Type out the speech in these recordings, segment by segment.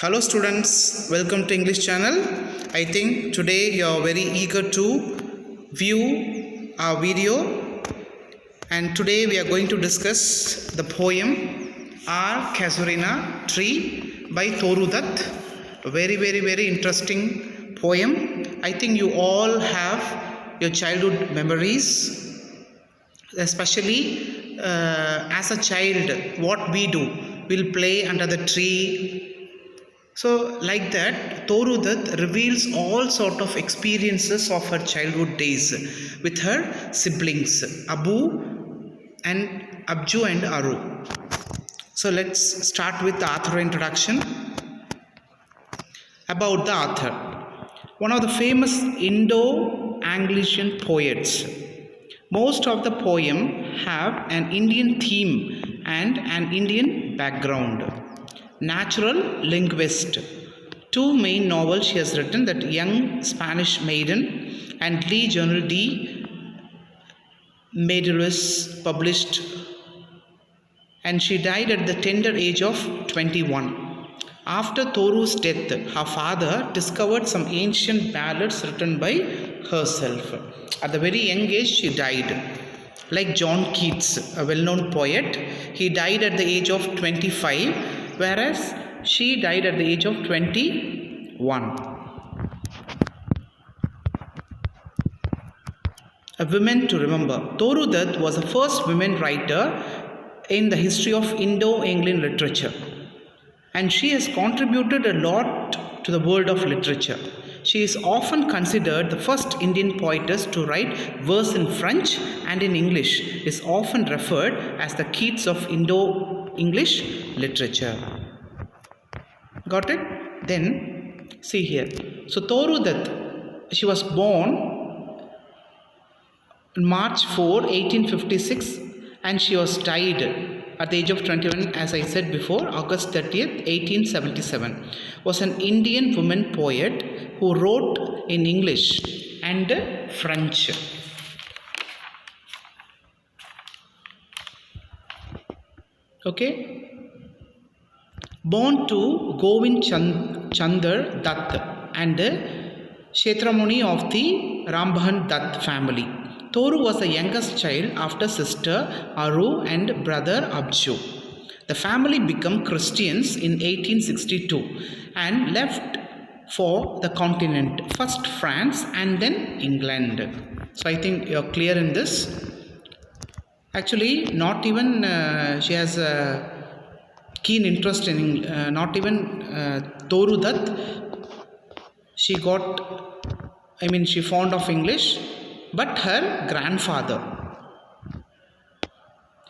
Hello students, welcome to English channel. I think today you are very eager to view our video, and today we are going to discuss the poem Casuarina Tree by Toru Dutt. A very interesting poem. I think you all have your childhood memories, especially as a child what we do. We'll play under the tree. So like that, Toru Dutt reveals all sort of experiences of her childhood days with her siblings Abu and Abju and Aru. So let's start with the author introduction. About the author, one of the famous Indo-Anglian poets. Most of the poem have an Indian theme and an Indian background. Natural linguist. Two main novels she has written, that Young Spanish Maiden and Lee Journal de Medeiros, published, and she died at the tender age of 21. After Toru's death, her father discovered some ancient ballads written by herself. At the very young age she died. Like John Keats, a well-known poet, he died at the age of 25, whereas she died at the age of 21. A woman to remember. Toru Dutt was the first women writer in the history of Indo-Anglian literature, and she has contributed a lot to the world of literature. She is often considered the first Indian poetess to write verse in French, and in English is often referred as the Keats of Indo-English literature. Got it? Then see here. So Toru Dutt, she was born on March 4, 1856, and she was died at the age of 21, as I said before, August 30th, 1877. Was an Indian woman poet who wrote in English and French. Okay. Born to Govind Chandra Dutt and Kshetramuni of the Rambahan Dutt family. Toru was the youngest child after sister Aru and brother Abju. The family became Christians in 1862 and left for the continent, first France and then England. So I think you're clear in this. Actually, not even she has a keen interest in, not even Toru Dutt, she fond of English, but her grandfather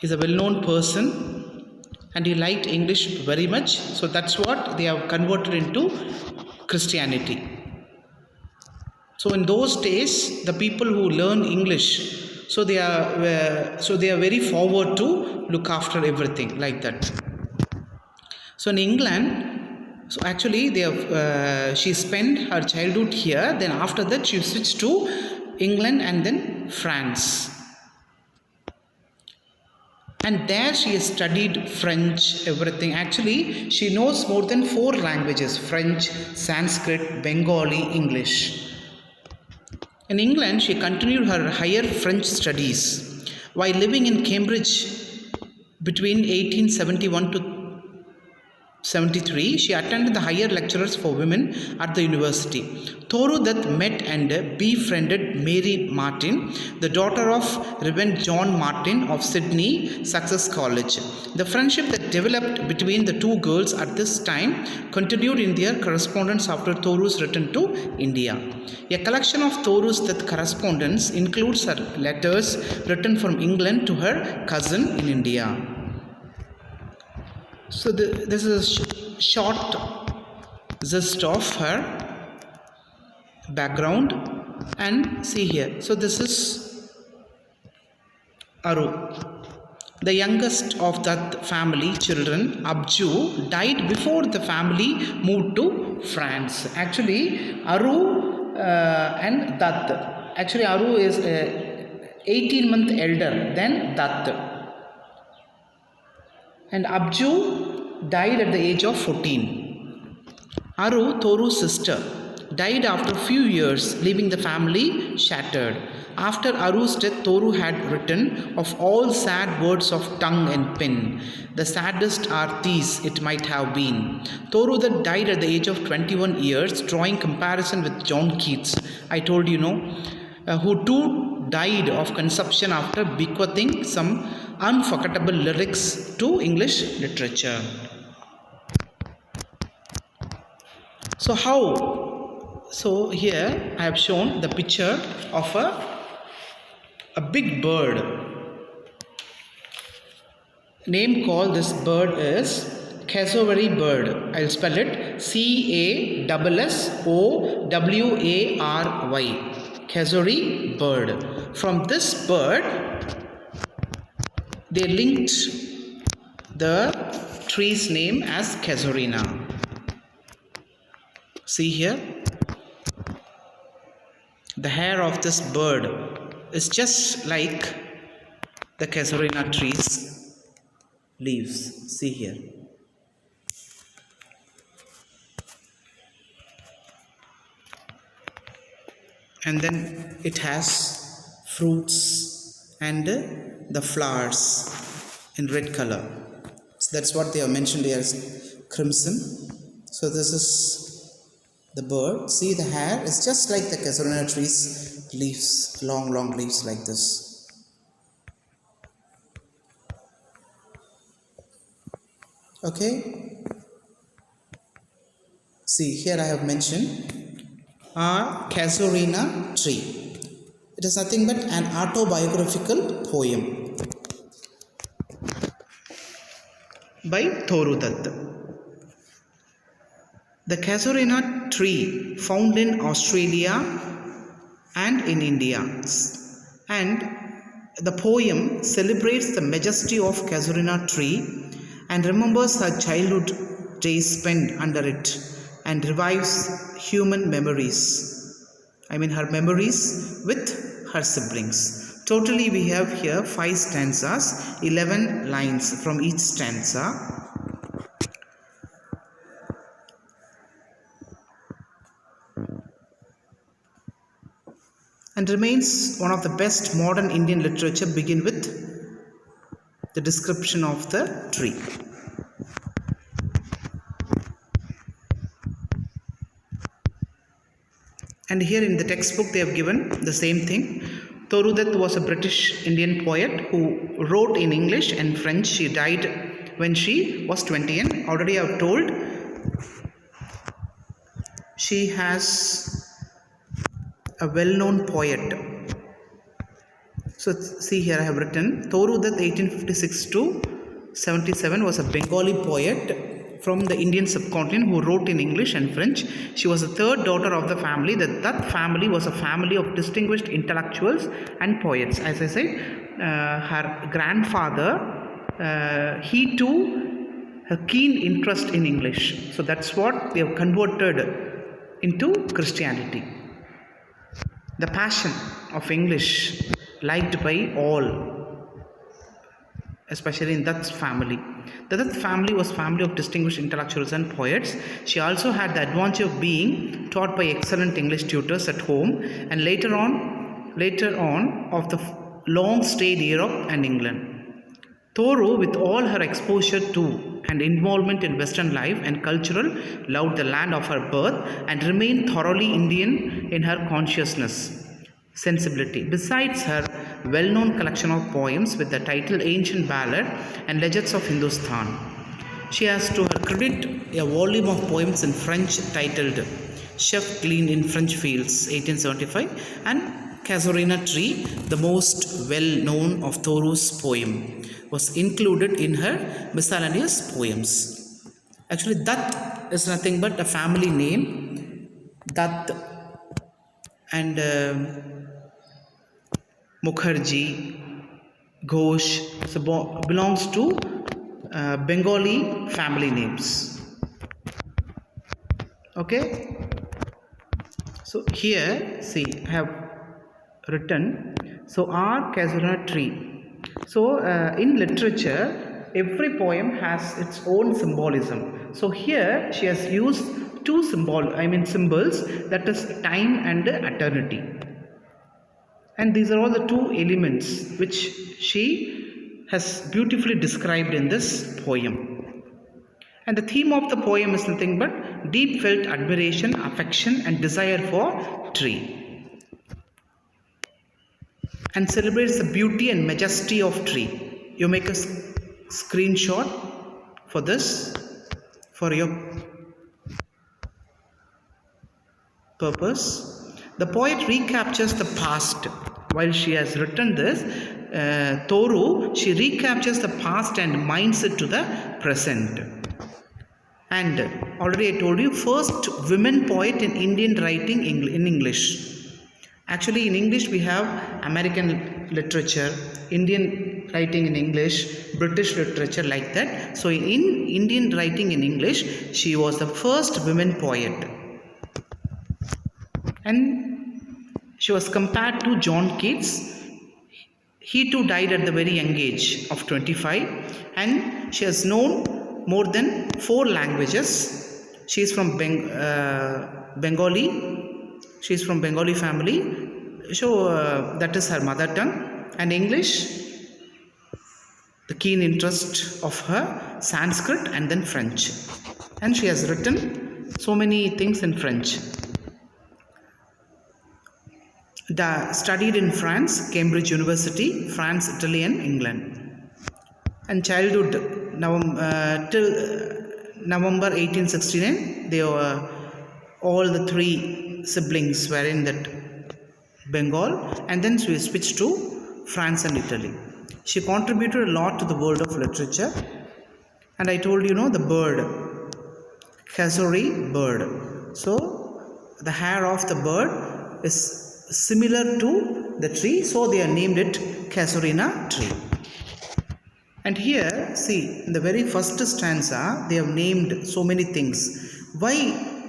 is a well-known person and he liked English very much, so that's what they have converted into Christianity. So in those days, the people who learn English, so they are very forward to look after everything like that. So in England, so actually she spent her childhood here, then after that she switched to England and then France. And there she has studied French, everything. Actually, she knows more than 4 languages: French, Sanskrit, Bengali, English. In England, she continued her higher French studies. While living in Cambridge between 1871 to 73, she attended the higher lectures for women at the university. Toru Dutt met and befriended Mary Martin, the daughter of Reverend John Martin of Sydney Sussex College. The friendship that developed between the two girls at this time continued in their correspondence after Toru's return to India. A collection of Toru's Dutt correspondence includes her letters written from England to her cousin in India. So this is a short gist of her background, and see here. So this is Aru, the youngest of that family children. Abju died before the family moved to France. Actually, Aru and Dutt. Actually, Aru is 18-month elder than Dutt. And Abju died at the age of 14. Aru, Toru's sister, died after a few years, leaving the family shattered. After Aru's death, Toru had written of all sad words of tongue and pen. The saddest are these it might have been. Toru that died at the age of 21 years, drawing comparison with John Keats. I told you, who too died of consumption after bequeathing some unforgettable lyrics to English literature. So how? So here I have shown the picture of a big bird. Name called this bird is Casuarina bird. I'll spell it CASSOWARY. Casuarina bird. From this bird, they linked the tree's name as Casuarina. See here, the hair of this bird is just like the Casuarina tree's leaves. See here. And then it has fruits and the flowers in red color. So that's what they have mentioned here as crimson. So this is the bird. See, the hair is just like the Casuarina tree's leaves, long leaves like this. Okay. See, here I have mentioned a Casuarina tree. It is nothing but an autobiographical poem by Toru Dutt. The Casuarina tree found in Australia and in India, and the poem celebrates the majesty of Casuarina tree and remembers her childhood days spent under it and revives human memories. Her memories with her siblings. Totally we have here 5 stanzas, 11 lines from each stanza. And remains one of the best modern Indian literature. Begin with the description of the tree. And here in the textbook they have given the same thing. Toru Dutt was a British Indian poet who wrote in English and French. She died when she was 20, and already I have told she has a well-known poet. So see here I have written Toru Dutt 1856 to 77 was a Bengali poet from the Indian subcontinent who wrote in English and French. She was the third daughter of the family. That family was a family of distinguished intellectuals and poets. As I said, her grandfather, he too had a keen interest in English. So that's what they have converted into Christianity. The passion of English liked by all, especially in Dutt's family. The Dutt family was family of distinguished intellectuals and poets. She also had the advantage of being taught by excellent English tutors at home, and later on of the long stay in Europe and England. Toru, with all her exposure to and involvement in Western life and cultural, loved the land of her birth and remained thoroughly Indian in her consciousness, sensibility. Besides her well-known collection of poems with the title Ancient Ballad and Legends of Hindustan, she has to her credit a volume of poems in French titled Chef Clean in French Fields 1875 and Casuarina Tree, the most well-known of Toru's poem, was included in her miscellaneous poems. Actually, Dutt is nothing but a family name. Dutt and Mukherjee, Ghosh, so belongs to Bengali family names. Okay. So here, see, I have written. So, our Casuarina tree. So, in literature, every poem has its own symbolism. So, here she has used two symbols, that is time and eternity. And these are all the two elements which she has beautifully described in this poem. And the theme of the poem is nothing but deep felt admiration, affection and desire for tree, and celebrates the beauty and majesty of tree. You make a screenshot for this for your purpose. The poet recaptures the past. While she has written this, Toru, she recaptures the past and minds it to the present. And already I told you, first women poet in Indian writing in English. Actually in English we have American literature, Indian writing in English, British literature, like that. So in Indian writing in English, she was the first women poet. And she was compared to John Keats. He too died at the very young age of 25, and she has known more than 4 languages. She is from Bengali. She is from Bengali family. So that is her mother tongue. And English, the keen interest of her, Sanskrit and then French. And she has written so many things in French. Studied in France, Cambridge University, France, Italy and England. And childhood, till November 1869, they were, all the 3 siblings were in that Bengal, and then she switched to France and Italy. She contributed a lot to the world of literature. And I told you, the bird, Casuarina bird. So the hair of the bird is similar to the tree, so they are named it Casuarina tree. And here, see, in the very first stanza, they have named so many things. Why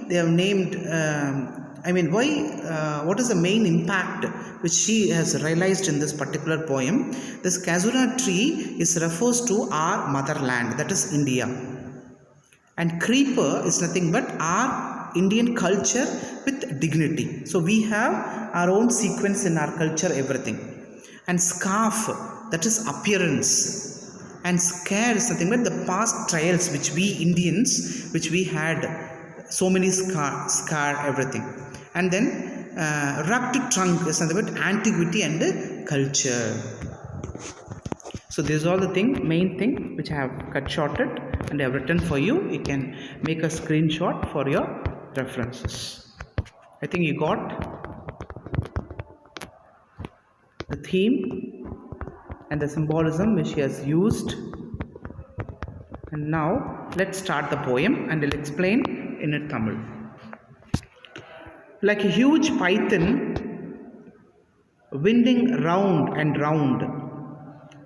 they have named, what is the main impact which she has realized in this particular poem? This Casuarina tree refers to our motherland, that is India. And creeper is nothing but our Indian culture with dignity. So we have our own sequence in our culture, everything. And scarf, that is appearance. And scare is nothing but the past trials which we Indians, which we had so many scar everything. And then rugged trunk is nothing but antiquity and culture. So this is all the main thing which I have cut shorted and I have written for you. You can make a screenshot for your references. I think you got the theme and the symbolism which she has used. And now let's start the poem and I'll explain in a Tamil. Like a huge python winding round and round,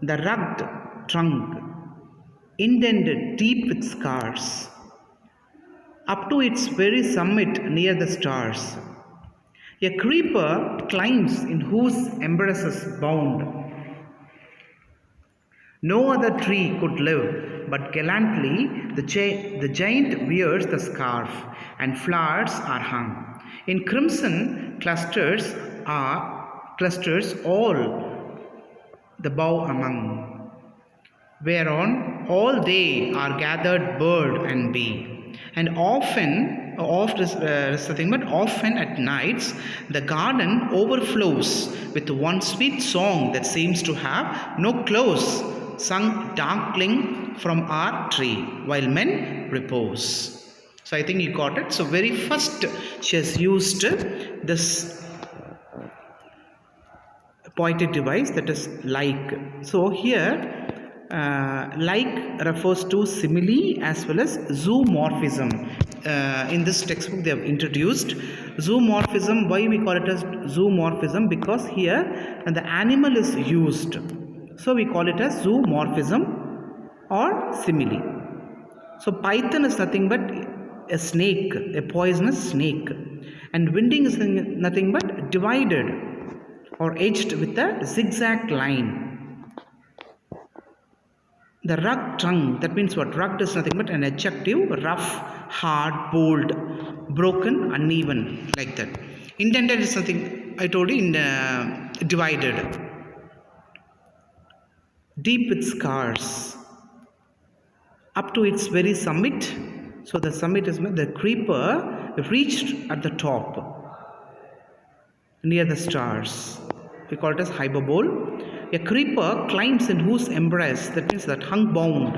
the rugged trunk indented deep with scars, up to its very summit near the stars. A creeper climbs in whose embraces bound. No other tree could live, but gallantly the giant wears the scarf, and flowers are hung. In crimson clusters all the bough among, whereon all day are gathered bird and bee. And often at nights the garden overflows with one sweet song that seems to have no close, sung darkling from our tree while men repose. So I think you got it. So very first she has used this poetic device, that is like. So here like refers to simile as well as zoomorphism. In this textbook they have introduced zoomorphism. Why we call it as zoomorphism? Because here the animal is used, so we call it as zoomorphism or simile. So python is nothing but a snake, a poisonous snake, and winding is nothing but divided or edged with a zigzag line. The rugged trunk, that means what? Rugged is nothing but an adjective, rough, hard, bold, broken, uneven, like that. Indented is something I told you, in divided. Deep with scars, up to its very summit. So the summit is the creeper reached at the top, near the stars. We call it as hyperbole. A creeper climbs in whose embrace, that means that hung bound,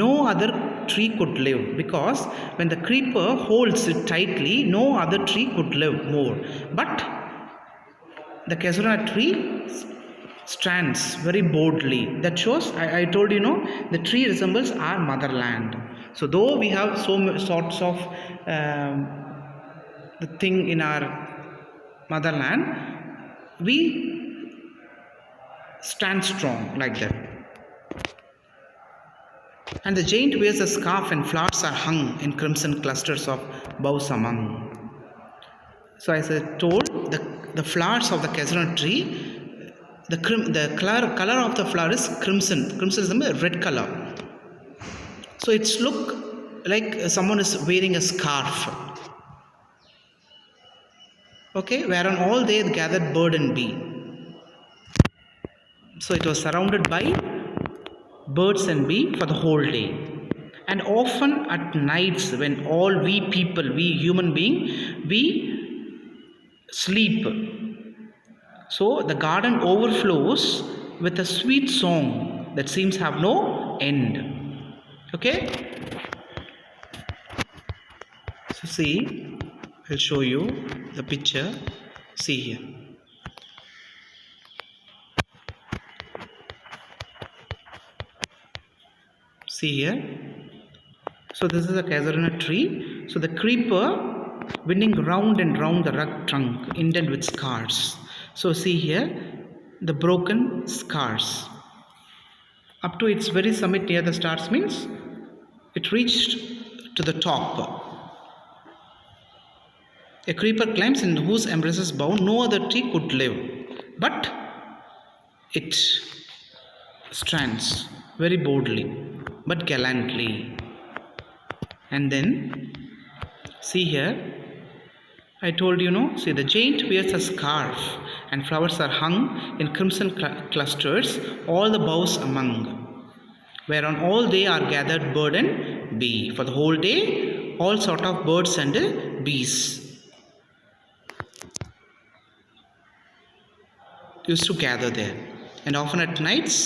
no other tree could live, because when the creeper holds it tightly, no other tree could live more. But the Casuarina tree stands very boldly. That shows, I told you, the tree resembles our motherland. So though we have so many sorts of the thing in our motherland, we stand strong like that. And the giant wears a scarf, and flowers are hung in crimson clusters of boughs among. So as I told, the flowers of the Casuarina tree, the color of the flower is crimson. Crimson is a red color. So it's look like someone is wearing a scarf. Okay, whereon all they gathered bird and bee. So it was surrounded by birds and bee for the whole day. And often at nights, when all we people, we human being, we sleep, so the garden overflows with a sweet song that seems to have no end. Okay, so see, I'll show you the picture. See here. See here. So this is a Casuarina tree. So the creeper winding round and round the rugged trunk, indented with scars. So see here, the broken scars. Up to its very summit near the stars means it reached to the top. A creeper climbs in whose embraces bound, no other tree could live, but it stands very boldly but gallantly. And then see here, I told you, see, the giant wears a scarf, and flowers are hung in crimson clusters, all the boughs among, whereon all they are gathered bird and bee. For the whole day, all sort of birds and bees used to gather there. And often at nights,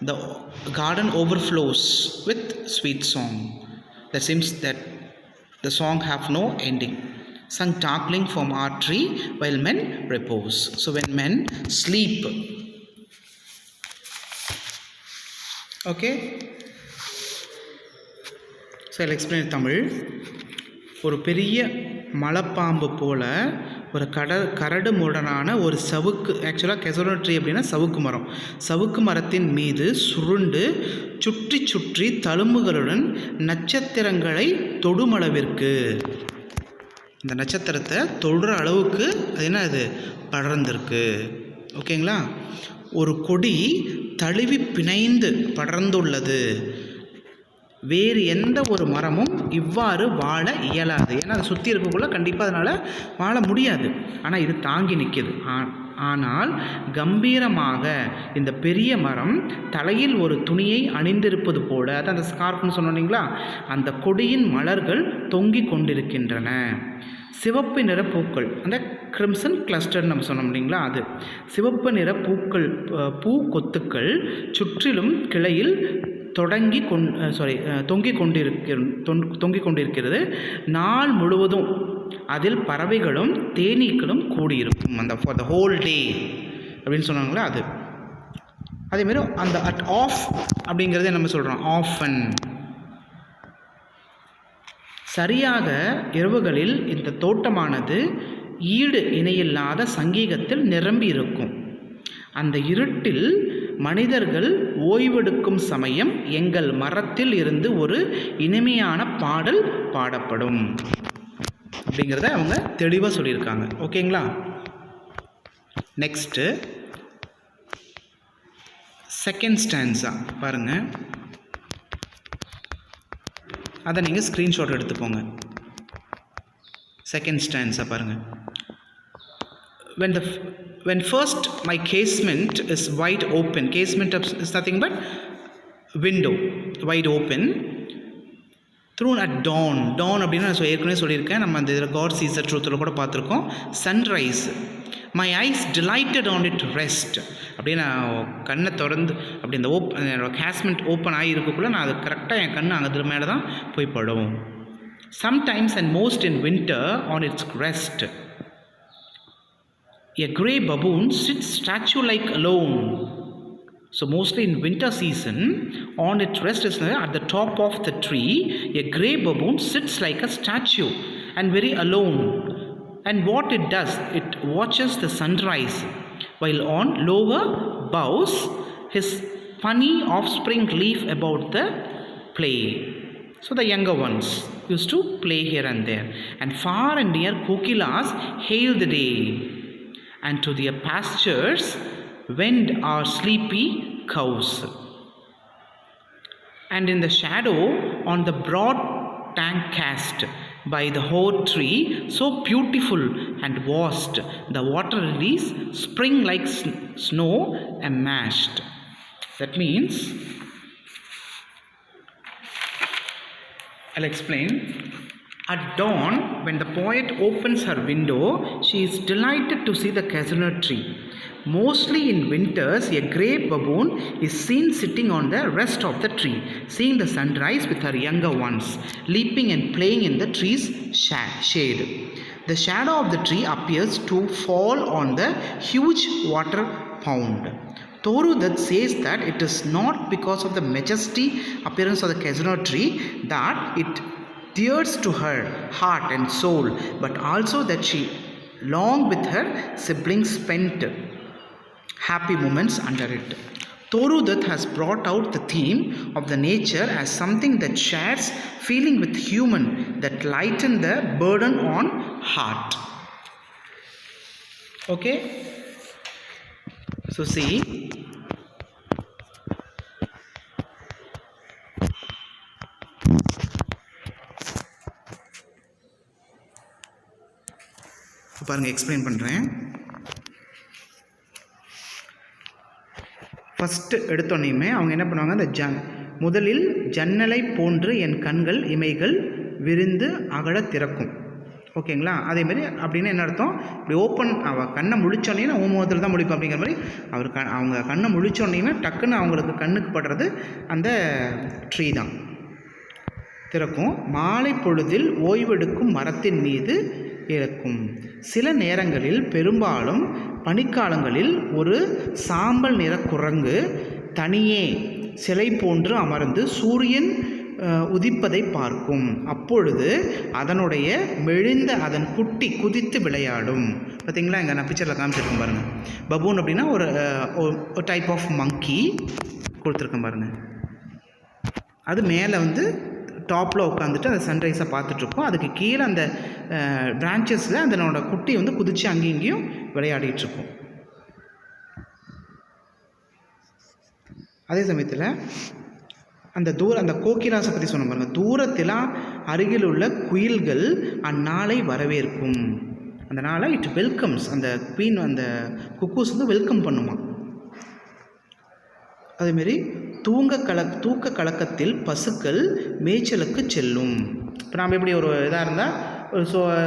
the garden overflows with sweet song. That seems that the song have no ending, sung darkling from our tree while men repose. So when men sleep, okay, so I'll explain in Tamil. ஒரு பெரிய மலைப்பாம்பு போல ஒரு கரடு முரடான ஒரு சவுக்கு, ஆக்சுவலாக Casuarina tree அப்படின்னா சவுக்கு மரம். சவுக்கு மரத்தின் மீது சுருண்டு சுற்றி சுற்றி தழும்புகளுடன் நட்சத்திரங்களை தொடுமளவிற்கு, இந்த நட்சத்திரத்தை தொடுற அளவுக்கு அது என்ன, அது படர்ந்திருக்கு. ஓகேங்களா? ஒரு கொடி தழுவி பிணைந்து படர்ந்துள்ளது. வேறு எந்த ஒரு மரமும் இவ்வாறு வாழ இயலாது. ஏன்னா அதை சுற்றி இருக்கக்குள்ள கண்டிப்பாக அதனால் வாழ முடியாது. ஆனால் இது தாங்கி நிற்கிது. ஆனால் கம்பீரமாக இந்த பெரிய மரம் தலையில் ஒரு துணியை அணிந்திருப்பது போல, அது அந்த ஸ்கார்ஃப்னு சொன்னீங்களா, அந்த கொடியின் மலர்கள் தொங்கிக் கொண்டிருக்கின்றன. சிவப்பு நிற பூக்கள், அந்த கிரிம்சன் கிளஸ்டர் நம்ம சொன்னோம் இல்லைங்களா, அது சிவப்பு நிற பூக்கள், பூ கொத்துக்கள் சுற்றிலும் கிளையில் தொங்கிக் கொண்டிருக்கிறது. நாள் முழுவதும் அதில் பறவைகளும் தேனீக்களும் கூடியிருக்கும். அந்த ஃபார் த ஹோல் டே அப்படின்னு சொன்னாங்களா, அது அதேமாரி அந்த அட் ஆஃப் அப்படிங்கிறத நம்ம சொல்கிறோம், ஆஃபன். சரியாக இரவுகளில் இந்த தோட்டமானது ஈடு இணையில்லாத சங்கீதத்தில் நிரம்பி இருக்கும். அந்த இருட்டில் மனிதர்கள் ஓய்வெடுக்கும் சமயம் எங்கள் மரத்தில் இருந்து ஒரு இனிமையான பாடல் பாடப்படும் அப்படிங்கிறத அவங்க தெளிவாக சொல்லியிருக்காங்க. ஓகேங்களா? நெக்ஸ்ட்டு செகண்ட் ஸ்டான்ஸா பாருங்கள். அதை நீங்கள் ஸ்க்ரீன்ஷாட் எடுத்துக்கோங்க. செகண்ட் ஸ்டான்ஸை பாருங்கள். When first my casement is wide open, casement is nothing but window, wide open, thrown at dawn. Dawn அப்படின்னா நான் ஏற்கனவே சொல்லியிருக்கேன், நம்ம அந்த இதில் God sees the truthல கூட பார்த்துருக்கோம். Sunrise, my eyes delighted on it rest. அப்படியே நான் கண்ணை திறந்து அப்படி இந்த என்னோட கேஸ்மெண்ட் ஓப்பன் ஆகியிருக்கக்குள்ளே நான் அது கரெக்டாக என் கண்ணு அங்கே மேலே தான் போய் படும். Sometimes and most in winter on its rest, a grey baboon sits statue-like alone. So mostly in winter season, on its rest is at the top of the tree, a grey baboon sits like a statue and very alone. And what it does, it watches the sunrise, while on lower boughs his funny offspring leaf about the play. So the younger ones used to play here and there. And far and near kokilas hail the day, and to their pastures wend our sleepy cows. And in the shadow on the broad tank cast by the hoar tree, so beautiful and vast, the water lilies spring like snow enmeshed. That means, I'll explain. At dawn, when the poet opens her window, she is delighted to see the Casuarina tree. Mostly in winters, a grey baboon is seen sitting on the rest of the tree, seeing the sunrise with her younger ones, leaping and playing in the tree's shade. The shadow of the tree appears to fall on the huge water pond. Toru Dutt says that it is not because of the majesty appearance of the Casuarina tree that it dears to her heart and soul, but also that she long with her siblings spent happy moments under it. Toru Dutt has brought out the theme of the nature as something that shares feeling with human, that lighten the burden on heart. Okay, so see, பாருங்கள், explain பண்ணுறேன். First எடுத்தோன்னையுமே அவங்க என்ன பண்ணுவாங்க, அந்த முதலில் ஜன்னலை போன்று என் கண்கள் இமைகள் விரிந்து அகல திறக்கும். ஓகேங்களா? அதேமாதிரி அப்படின்னு என்ன அர்த்தம், இப்படி ஓப்பன் அவள் கண்ணை முழிச்சோன்னே நான் முகத்தில் தான் முழிப்பேன் அப்படிங்கிற மாதிரி அவங்க கண்ணை முழிச்சோன்னே டக்குன்னு அவங்களுக்கு கண்ணுக்கு படுறது அந்த ட்ரீ தான் திறக்கும். மாலை பொழுதில் ஓய்வெடுக்கும் மரத்தின் மீது இருக்கும். சில நேரங்களில், பெரும்பாலும் பனிக்காலங்களில், ஒரு சாம்பல் நிற குரங்கு தனியே சிலை போன்று அமர்ந்து சூரியன் உதிப்பதை பார்க்கும். அப்பொழுது அதனுடைய மெலிந்த அதன் குட்டி குதித்து விளையாடும். பார்த்தீங்களா, இங்கே நான் பிக்சரில் காமிச்சிருக்கேன் பாருங்கள். பபூன் அப்படின்னா ஒரு டைப் ஆஃப் மங்கி கொடுத்துருக்கேன் பாருங்கள். அது மேலே டாப்பில் உட்காந்துட்டு அந்த சன்ரைஸை பார்த்துட்ருக்கோம். அதுக்கு கீழே அந்த பிரான்ச்சஸில் அதனோட குட்டி குதித்து அங்கேயும் இங்கேயும் விளையாடிட்டுருக்கும். அதே சமயத்தில் அந்த கோகிலாஸை பற்றி சொன்ன பாருங்கள். தூரத்தில் அருகில் உள்ள குயில்கள் அந்நாளை வரவேற்கும். அந்த நாளை இட் வெல்கம்ஸ், அந்த குயின் அந்த குக்கூஸ் வெல்கம் பண்ணுமா. அதேமாரி தூக்க கலக்கத்தில் பசுக்கள் மேய்ச்சலுக்கு செல்லும். இப்போ நாம் எப்படி ஒரு இதாக இருந்தால்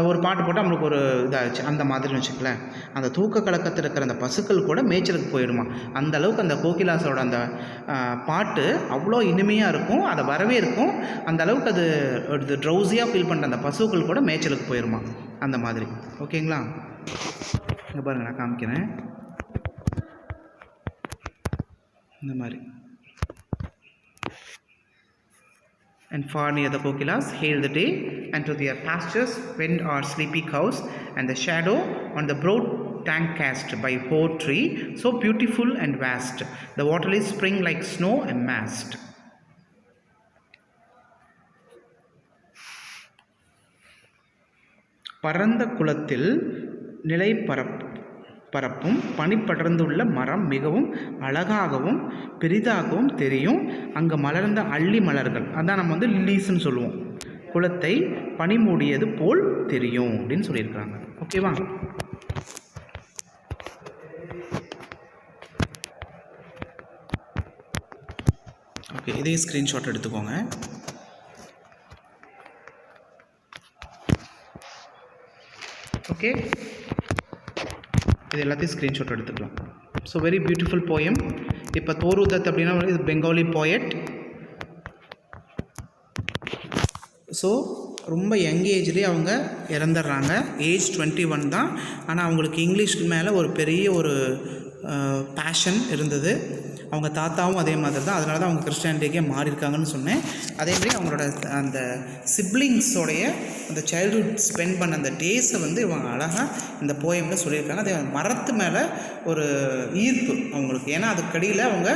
ஒரு பாட்டு போட்டால் நம்மளுக்கு ஒரு இதாகிடுச்சு, அந்த மாதிரின்னு வச்சுக்கலேன். அந்த தூக்க கலக்கத்தில் இருக்கிற அந்த பசுக்கள் கூட மேய்ச்சலுக்கு போயிடுமா. அந்த அளவுக்கு அந்த கோகிலாஸோட அந்த பாட்டு அவ்வளோ இனிமையாக இருக்கும், அதை வரவே இருக்கும். அந்த அளவுக்கு அது ட்ரௌசியாக ஃபீல் பண்ணுற அந்த பசுக்கள் கூட மேய்ச்சலுக்கு போயிடுமா, அந்த மாதிரி. ஓகேங்களா? இங்கே பாருங்கள், நான் காமிக்கிறேன். இந்த மாதிரி. And far near the kokilas hail the day, and to their pastures wend our sleepy cows, and the shadow on the broad tank cast by hoar tree, so beautiful and vast, the water lilies spring like snow enmeshed. பரந்த குளத்தில் நிலை பரப்பும் பனிப்படர்ந்துள்ள மரம் மிகவும் அழகாகவும் பெரிதாகவும் தெரியும். அங்கே மலர்ந்த அள்ளி மலர்கள், அதான் நம்ம லில்லீஸ்ன்னு சொல்லுவோம். குளத்தை பனி மூடியது போல் தெரியும் அப்படின்னு சொல்லியிருக்காங்க. ஓகேவா? ஓகே, இதே ஸ்க்ரீன்ஷாட் எடுத்துக்கோங்க. ஓகே, இது எல்லாத்தையும் ஸ்க்ரீன்ஷாட் எடுத்துக்கலாம். So very beautiful poem. இப்போ தோரு தத் அப்படின்னா இது பெங்காலி போயட். ஸோ ரொம்ப யங் ஏஜ்லேயே அவங்க இறந்துடுறாங்க. ஏஜ் 21 தான். ஆனால் அவங்களுக்கு இங்கிலீஷ் மேலே ஒரு பெரிய ஒரு பேஷன் இருந்தது. அவங்க தாத்தாவும் அதே மாதிரி தான். அதனால தான் அவங்க கிறிஸ்டியானிட்டிக்கே மாறியிருக்காங்கன்னு சொன்னேன். அதேமாதிரி அவங்களோட அந்த சிப்ளிங்ஸோடைய அந்த சைல்ட்ஹுட் ஸ்பெண்ட் பண்ண அந்த டேஸை வந்து இவங்க அழகாக இந்த போயமில் சொல்லியிருக்காங்க. அதே மரத்து மேலே ஒரு ஈர்ப்பு அவங்களுக்கு. ஏன்னா அதுக்கடியில் அவங்க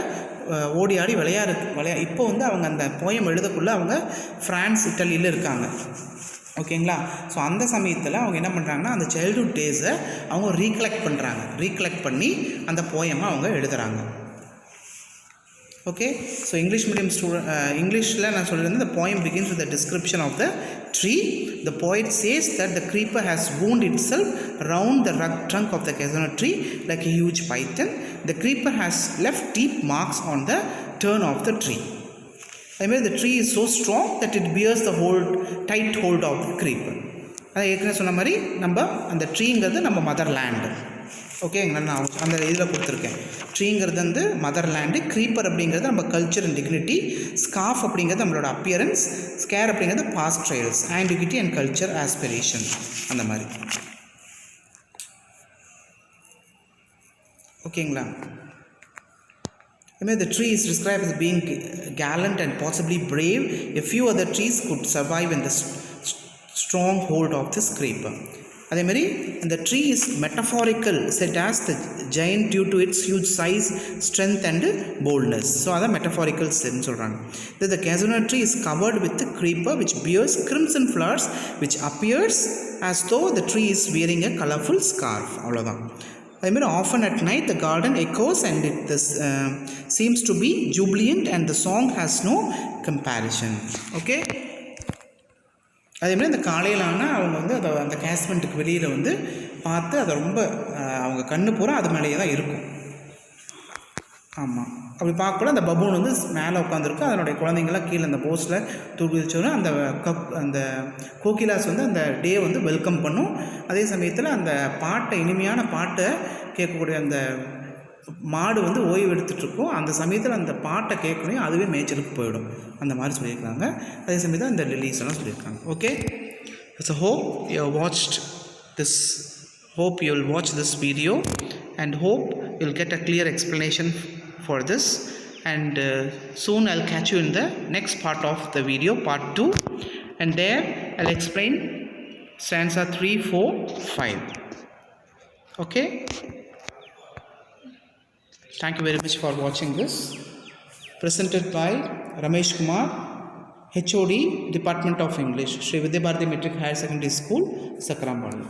ஓடி ஆடி இப்போ வந்து அவங்க அந்த போயம் எழுதக்குள்ளே அவங்க ஃப்ரான்ஸ், இட்டலியில் இருக்காங்க. ஓகேங்களா? ஸோ அந்த சமயத்தில் அவங்க என்ன பண்ணுறாங்கன்னா அந்த சைல்ட்ஹுட் டேஸை அவங்க ரீகலெக்ட் பண்ணி அந்த போயமை அவங்க எழுதுகிறாங்க. ஓகே, ஸோ இங்கிலீஷ் மீடியம் இங்கிலீஷில் நான் சொல்லியிருந்தேன். the poem begins with a description of the tree. The poet says that the creeper has wound itself round the trunk of the Casuarina tree like a huge python. The creeper has left deep marks on the turn of the tree. I mean, the tree is so strong that it bears the tight hold of the creeper. அதை ஏற்கனவே சொன்ன மாதிரி நம்ம அந்த ட்ரீங்கிறது நம்ம mother land. ஓகேங்களா? நான் அந்த இதில் கொடுத்துருக்கேன். ட்ரீங்கிறது வந்து மதர் லேண்டு, க்ரீப்பர் அப்படிங்கிறது நம்ம கல்ச்சர் அண்ட் டிக்னிட்டி, ஸ்கார்ஃப் அப்படிங்கிறது நம்மளோட அப்பியரன்ஸ், ஸ்கேர் அப்படிங்கிறது past trials, antiquity and culture aspiration. அந்த மாதிரி. ஓகேங்களா? The tree is described as being gallant and possibly brave. A few other trees could survive in the strong hold of this creeper. அதே மாதிரி அந்த tree is metaphorical said as the giant due to its huge size, strength and boldness. So அதான் metaphorical சென்னு சொல்கிறாங்க. The Casuarina tree is covered with the creeper which bears crimson flowers which appears as though the tree is wearing a colourful scarf. அவ்வளோதான். அதேமாதிரி often at night the garden echoes and it seems to be jubilant and the song has no comparison. Okay. அதேமாதிரி இந்த காலையில் ஆனால் அவங்க வந்து அதை அந்த கேஸ்மெண்ட்டுக்கு வெளியில் வந்து பார்த்து அதை ரொம்ப அவங்க கண்ணு பூரா அது மேலேயே தான் இருக்கும். ஆமாம், அப்படி பார்க்கக்கூட அந்த பபூன் வந்து மேலே உட்காந்துருக்கும். அதனுடைய குழந்தைங்கள்லாம் கீழே அந்த போஸில் தூக்கி வச்சோன்னா அந்த கோகிலாஸ் வந்து அந்த டே வந்து வெல்கம் பண்ணும். அதே சமயத்தில் அந்த பாட்டை, இனிமையான பாட்டை கேட்கக்கூடிய அந்த மாடு வந்து ஓய்வு எடுத்துகிட்ருக்கும். அந்த சமயத்தில் அந்த பாட்டை கேட்கணும், அதுவே மேய்ச்சலுக்கு போயிடும். அந்த மாதிரி சொல்லியிருக்காங்க. அதே சமயத்தில் இந்த லிலீஸ் எல்லாம் சொல்லியிருக்காங்க. Okay, so hope you will watch this video and hope you'll get a clear explanation for this, and soon I'll catch you in the next part of the video, part 2, and there I'll explain stanza 3, 4, 5. Okay, thank you very much for watching this. Presented by Ramesh Kumar, HOD, Department of English, Sri Vidya Bharati Metric Higher Secondary School, Sakrambalu.